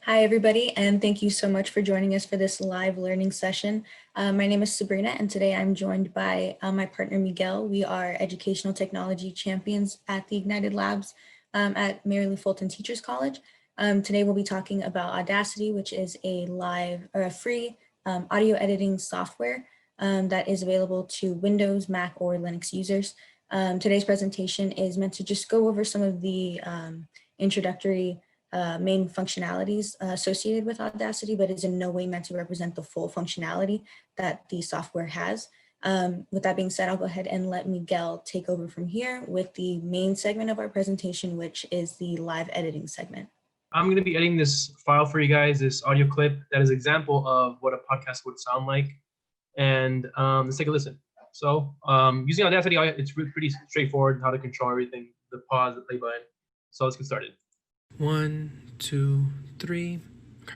Hi, everybody, and thank you so much for joining us for this live learning session. My name is Sabrina, and today I'm joined by my partner, Miguel. We are educational technology champions at the IgnitED Labs at Mary Lou Fulton Teachers College. Today, we'll be talking about Audacity, which is a live or a free audio editing software that is available to Windows, Mac, or Linux users. Today's presentation is meant to just go over some of the introductory main functionalities associated with Audacity, but is in no way meant to represent the full functionality that the software has. With that being said, I'll go ahead and let Miguel take over from here with the main segment of our presentation, which is the live editing segment. I'm going to be editing this file for you guys, this audio clip that is an example of what a podcast would sound like. And let's take a listen. So using Audacity, it's pretty straightforward how to control everything, the pause, the play button. So let's get started. 1, 2, 3. Okay.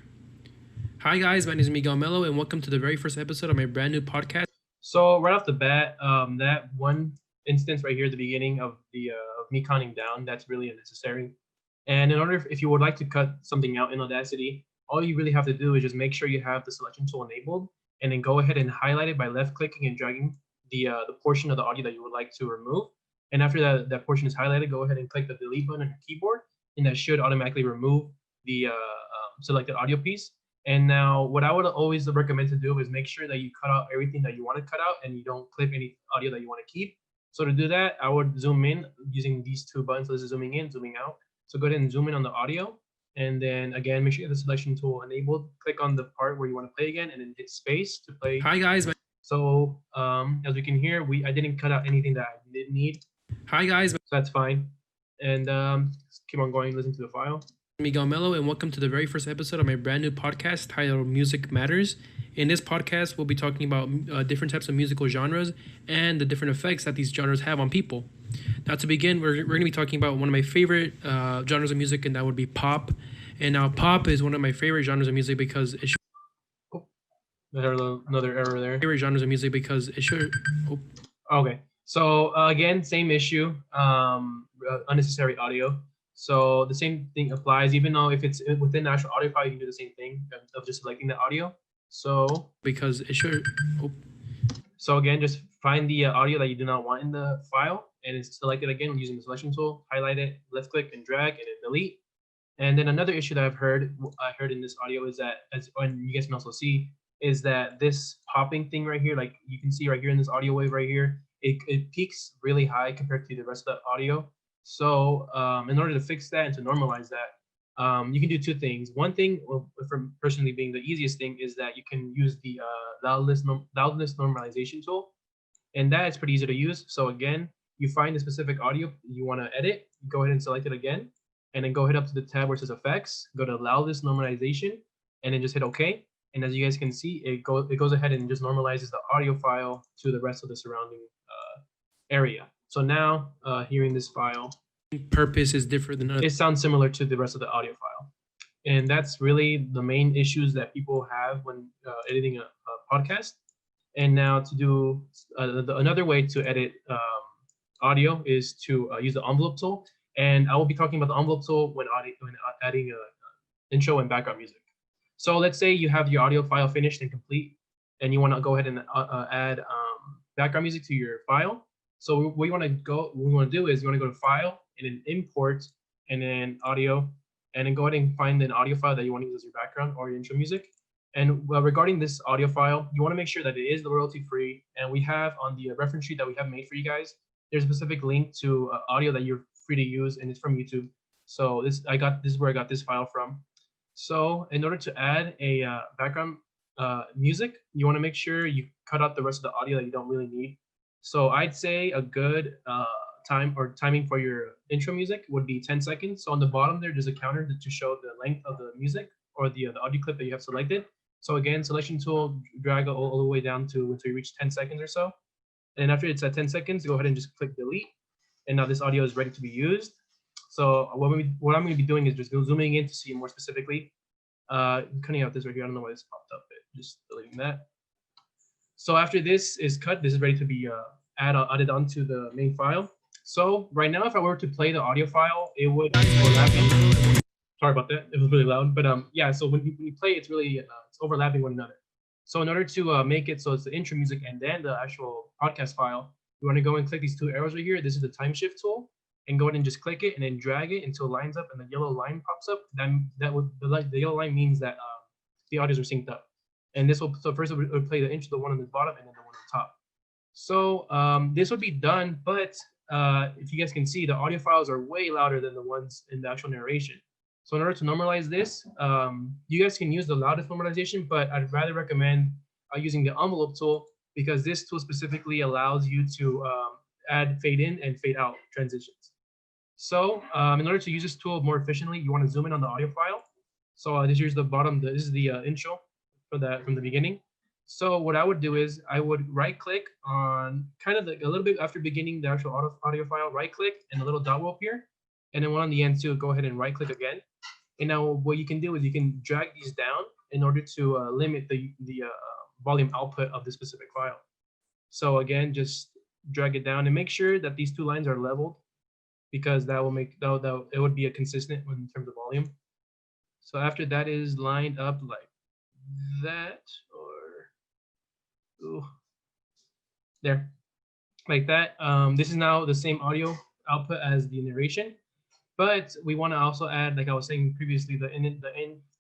Hi guys, my name is Miguel Melo, and welcome to the very first episode of my brand new podcast. So right off the bat, that one instance right here at the beginning of me counting down, that's really unnecessary. And in order, if you would like to cut something out in Audacity, all you really have to do is just make sure you have the selection tool enabled, and then go ahead and highlight it by left clicking and dragging the portion of the audio that you would like to remove. And after that portion is highlighted, go ahead and click the delete button on your keyboard, and that should automatically remove the selected audio piece. And now what I would always recommend to do is make sure that you cut out everything that you want to cut out and you don't clip any audio that you want to keep. So to do that, I would zoom in using these two buttons. So this is zooming in, zooming out. So go ahead and zoom in on the audio. And then again, make sure you have the selection tool enabled. Click on the part where you want to play again and then hit space to play. Hi guys. So as we can hear, I didn't cut out anything that I didn't need. Hi guys. So that's fine. And keep on going, listen to the file. Miguel Melo, and welcome to the very first episode of my brand new podcast titled Music Matters. In this podcast, we'll be talking about different types of musical genres and the different effects that these genres have on people. Now, to begin, we're going to be talking about one of my favorite genres of music, and that would be pop. And now, pop is one of my favorite genres of music because it. Another error there. Favorite genres of music because it should. Okay. So again, same issue. Unnecessary audio. So the same thing applies, even though if it's within the actual audio file, you can do the same thing of just selecting the audio. So because it should. So again, just find the audio that you do not want in the file, and it's selected again using the selection tool. Highlight it, left click, and drag, and then delete. And then another issue that I heard in this audio is that, and you guys can also see, is that this popping thing right here, like you can see right here in this audio wave right here, it peaks really high compared to the rest of the audio. So in order to fix that and to normalize that, you can do two things. One thing, from personally being the easiest thing, is that you can use the loudness normalization tool, and that is pretty easy to use. So again, you find the specific audio you want to edit, go ahead and select it again, and then go ahead up to the tab where it says effects, go to loudness normalization, and then just hit OK. And as you guys can see, it goes ahead and just normalizes the audio file to the rest of the surrounding area. So now, hearing this file, purpose is different than it sounds similar to the rest of the audio file, and that's really the main issues that people have when editing a podcast. And now to do another way to edit audio is to use the envelope tool, and I will be talking about the envelope tool when adding intro and background music. So let's say you have your audio file finished and complete, and you want to go ahead and add background music to your file. So what we want to do is you want to go to File and then Import and then Audio, and then go ahead and find an audio file that you want to use as your background or your intro music. And regarding this audio file, you want to make sure that it is royalty free. And we have on the reference sheet that we have made for you guys, there's a specific link to audio that you're free to use, and it's from YouTube. So this is where I got this file from. So in order to add a background music, you want to make sure you cut out the rest of the audio that you don't really need. So I'd say a good timing for your intro music would be 10 seconds. So on the bottom there's a counter to show the length of the music or the audio clip that you have selected. So again, selection tool, drag all the way down until you reach 10 seconds or so. And after it's at 10 seconds, go ahead and just click delete. And now this audio is ready to be used. So what I'm going to be doing is just zooming in to see more specifically. Cutting out this right here. I don't know why this popped up. Just deleting that. So after this is cut, this is ready to be added onto the main file. So right now, if I were to play the audio file, it would overlap. Sorry about that. It was really loud. But yeah, so when you play, it's really it's overlapping one another. So in order to make it so it's the intro music and then the actual podcast file, you want to go and click these two arrows right here. This is the time shift tool, and go ahead and just click it and then drag it until it lines up and the yellow line pops up. Then the yellow line means that the audios are synced up. And this will, so first it would play the intro, the one on the bottom, and then the one on the top. So this would be done, but if you guys can see, the audio files are way louder than the ones in the actual narration. So in order to normalize this, you guys can use the loudest normalization, but I'd rather recommend using the envelope tool, because this tool specifically allows you to add fade in and fade out transitions. So in order to use this tool more efficiently, you want to zoom in on the audio file. So this here's the bottom, this is the intro for that from the beginning. So what I would do is I would right click on kind of a little bit after beginning the actual audio file, right click and a little dot will appear. And then one on the end too, go ahead and right click again. And now what you can do is you can drag these down in order to limit the volume output of the specific file. So again, just drag it down and make sure that these two lines are leveled, because that will make, it would be a consistent in terms of volume. So after that is lined up like that, or ooh, there, like that. This is now the same audio output as the narration, but we want to also add, like I was saying previously, the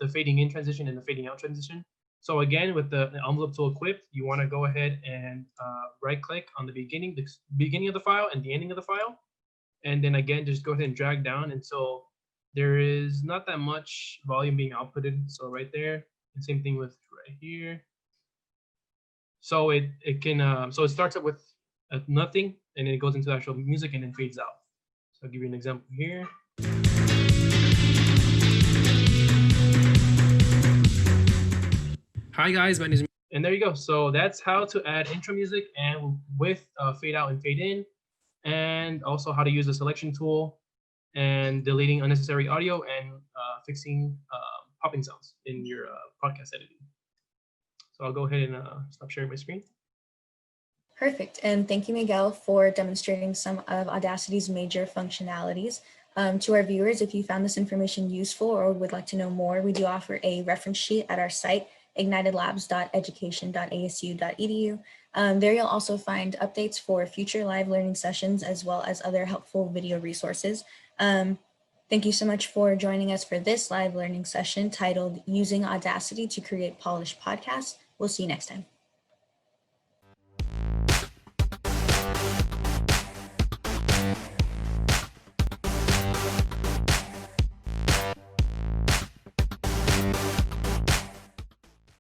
fading in transition and the fading out transition. So again, with the envelope tool equipped, you want to go ahead and right click on the beginning of the file and the ending of the file. And then again, just go ahead and drag down until there is not that much volume being outputted. So right there, and same thing with right here. So it can, so it starts up with nothing, and then it goes into the actual music and then fades out. So I'll give you an example here. Hi guys, my name is, and there you go. So that's how to add intro music and with fade out and fade in, and also how to use the selection tool and deleting unnecessary audio and fixing popping sounds in your podcast editing. So I'll go ahead and stop sharing my screen. Perfect. And thank you, Miguel, for demonstrating some of Audacity's major functionalities. To our viewers, if you found this information useful or would like to know more, we do offer a reference sheet at our site, ignitedlabs.education.asu.edu. There you'll also find updates for future live learning sessions, as well as other helpful video resources. Thank you so much for joining us for this live learning session titled Using Audacity to Create Polished Podcasts. We'll see you next time.